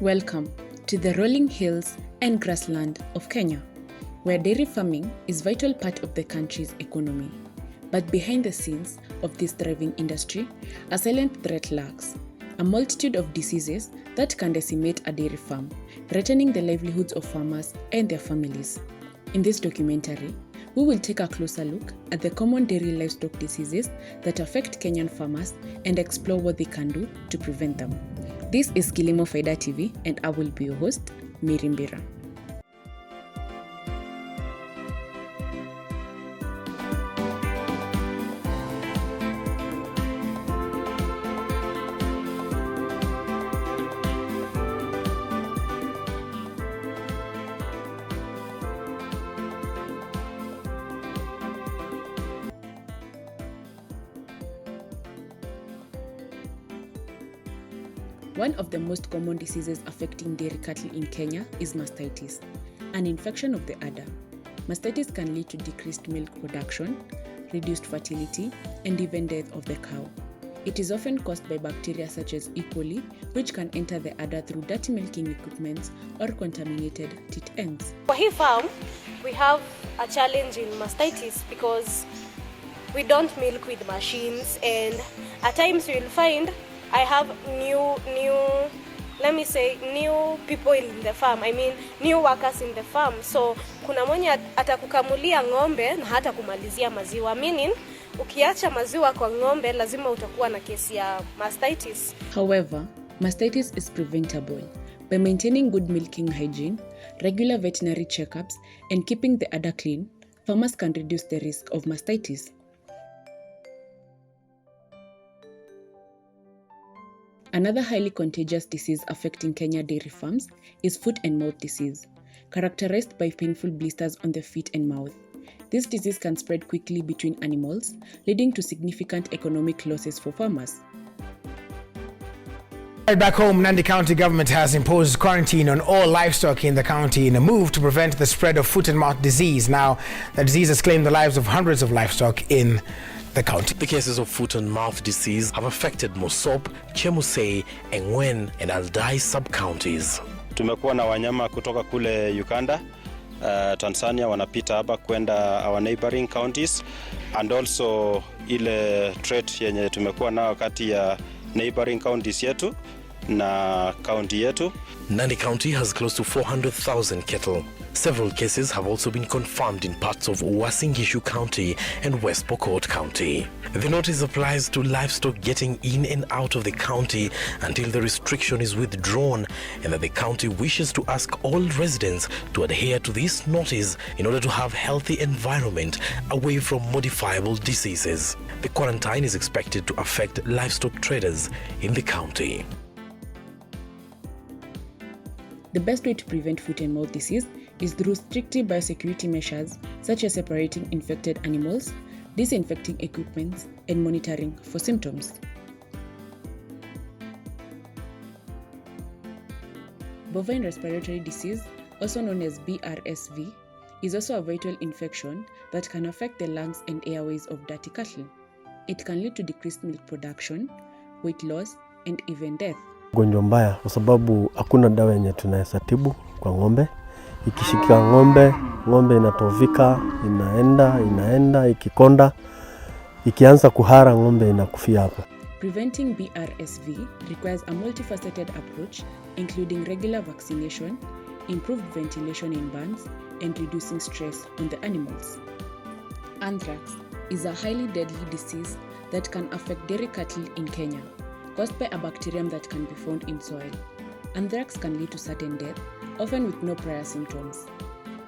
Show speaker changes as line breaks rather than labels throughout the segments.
Welcome to the rolling hills and grassland of Kenya, where dairy farming is a vital part of the country's economy. But behind the scenes of this thriving industry, a silent threat lurks: a multitude of diseases that can decimate a dairy farm, threatening the livelihoods of farmers and their families. In this documentary, we will take a closer look at the common dairy livestock diseases that affect Kenyan farmers and explore what they can do to prevent them. This is Kilimo Faida TV, and I will be your host, Mary Mbira. One of the most common diseases affecting dairy cattle in Kenya is mastitis, an infection of the udder. Mastitis can lead to decreased milk production, reduced fertility, and even death of the cow. It is often caused by bacteria such as E. coli, which can enter the udder through dirty milking equipment or contaminated teat ends.
For his farm, we have a challenge in mastitis because we don't milk with machines, and at times you will find I have new people in the farm. I mean, new workers in the farm. So, kuna mwenye atakukamulia ng'ombe na hata kumalizia maziwa. Meaning, ukiacha maziwa kwa ng'ombe, lazima utakuwa na kesi ya mastitis.
However, mastitis is preventable by maintaining good milking hygiene, regular veterinary checkups, and keeping the udder clean. Farmers can reduce the risk of mastitis. Another highly contagious disease affecting Kenya dairy farms is foot and mouth disease, characterized by painful blisters on the feet and mouth. This disease can spread quickly between animals, leading to significant economic losses for farmers.
Right back home, Nandi County government has imposed quarantine on all livestock in the county in a move to prevent the spread of foot and mouth disease. Now, the disease has claimed the lives of hundreds of livestock in the county.
The cases of foot and mouth disease have affected Mosop, Chemusei, Engwen, and Aldai sub-counties.
Tumekuwa na wanyama kutoka kule Uganda, Tanzania wanapita hapa kwenda our neighboring counties, and also ile threat yenye tumekuwa nao kati ya neighboring counties yetu na county yetu.
Nandi County has close to 400,000 cattle. Several cases have also been confirmed in parts of Uasin Gishu County and West Pokot County. The notice applies to livestock getting in and out of the county until the restriction is withdrawn, and that the county wishes to ask all residents to adhere to this notice in order to have healthy environment away from modifiable diseases. The quarantine is expected to affect livestock traders in the county.
The best way to prevent foot and mouth disease is through strict biosecurity measures such as separating infected animals, disinfecting equipment, and monitoring for symptoms. Bovine respiratory disease, also known as BRSV, is also a vital infection that can affect the lungs and airways of dirty cattle. It can lead to decreased milk production, weight loss, and even death.
Ugonjwa mbaya kwa sababu hakuna dawa yenye tunaweza tibu kwa ng'ombe. Ikishika ng'ombe inatovika, inaenda, ikikonda, ikianza kuhara ng'ombe inakufia hapo.
Preventing BRSV requires a multifaceted approach, including regular vaccination, improved ventilation in barns, and reducing stress on the animals. Anthrax is a highly deadly disease that can affect dairy cattle in Kenya, caused by a bacterium that can be found in soil. Anthrax can lead to sudden death, often with no prior symptoms.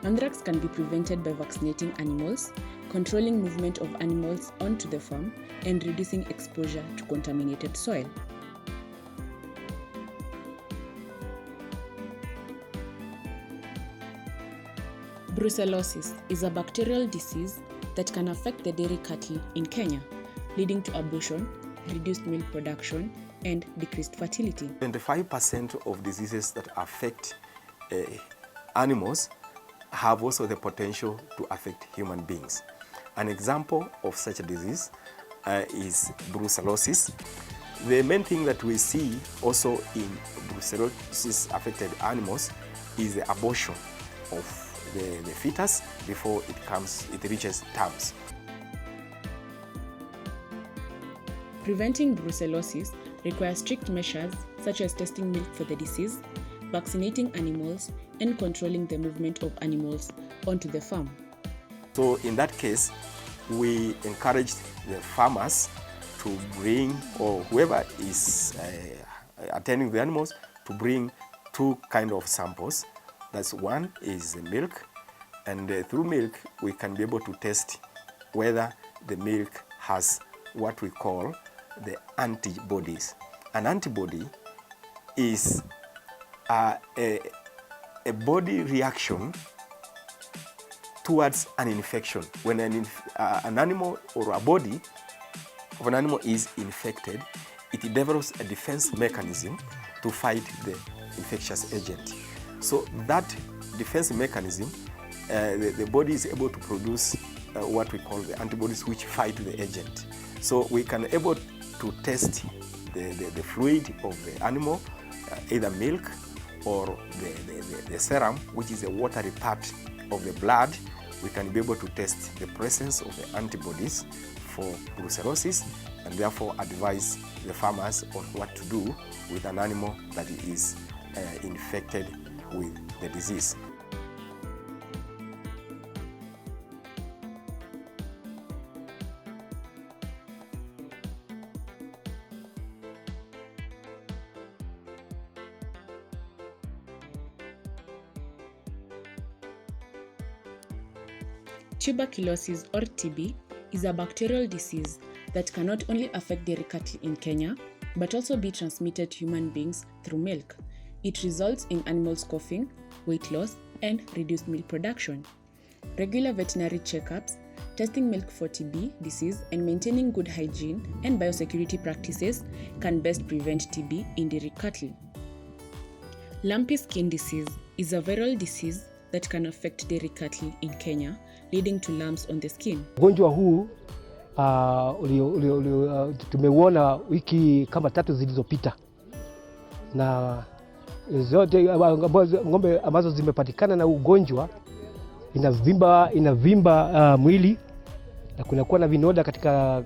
Anthrax can be prevented by vaccinating animals, controlling movement of animals onto the farm, and reducing exposure to contaminated soil. Brucellosis is a bacterial disease that can affect the dairy cattle in Kenya, leading to abortion, reduced milk production, and decreased fertility.
25% of diseases that affect animals have also the potential to affect human beings. An example of such a disease is brucellosis. The main thing that we see also in brucellosis affected animals is the abortion of the fetus before it reaches terms.
Preventing brucellosis requires strict measures such as testing milk for the disease, vaccinating animals, and controlling the movement of animals onto the farm.
So in that case, we encouraged the farmers to bring, or whoever is attending the animals, to bring two kind of samples. That's one is the milk, and through milk we can be able to test whether the milk has what we call the antibodies. An antibody is a body reaction towards an infection. When an animal or a body of an animal is infected, it develops a defense mechanism to fight the infectious agent. So that defense mechanism, the body is able to produce what we call the antibodies which fight the agent. So we can able to test the fluid of the animal, either milk or the serum, which is the watery part of the blood. We can be able to test the presence of the antibodies for brucellosis, and therefore advise the farmers on what to do with an animal that is infected with the disease.
Tuberculosis, or TB, is a bacterial disease that can not only affect dairy cattle in Kenya, but also be transmitted to human beings through milk. It results in animals coughing, weight loss, and reduced milk production. Regular veterinary checkups, testing milk for TB disease, and maintaining good hygiene and biosecurity practices can best prevent TB in dairy cattle. Lumpy skin disease is a viral disease that can affect dairy cattle in Kenya, leading to lumps on the skin.
Ugonjwa huu tumeuona wiki kama 3 zilizopita, na zote ng'ombe ambazo zimepatikana na ugonjwa inavimba mwili, na kunakuwa na vinoda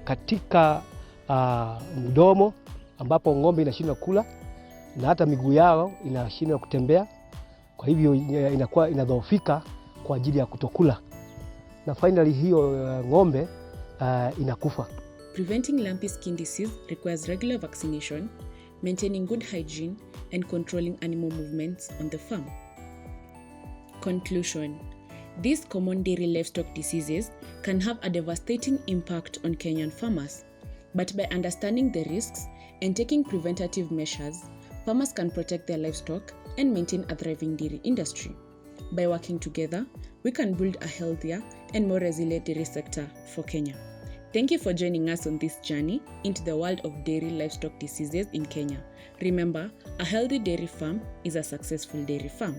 katika mdomo, ambapo ng'ombe inashindwa kula na hata miguu yao inashindwa kutembea. Kwa hivyo inakuwa inadhoofika kwa ajili ya kutokula, na finally hiyo ng'ombe inakufa.
Preventing lumpy skin disease requires regular vaccination, maintaining good hygiene, and controlling animal movements on the farm. Conclusion: these common dairy livestock diseases can have a devastating impact on Kenyan farmers, but by understanding the risks and taking preventative measures, farmers can protect their livestock and maintain a thriving dairy industry. By working together, we can build a healthier and more resilient dairy sector for Kenya. Thank you for joining us on this journey into the world of dairy livestock diseases in Kenya. Remember, a healthy dairy farm is a successful dairy farm.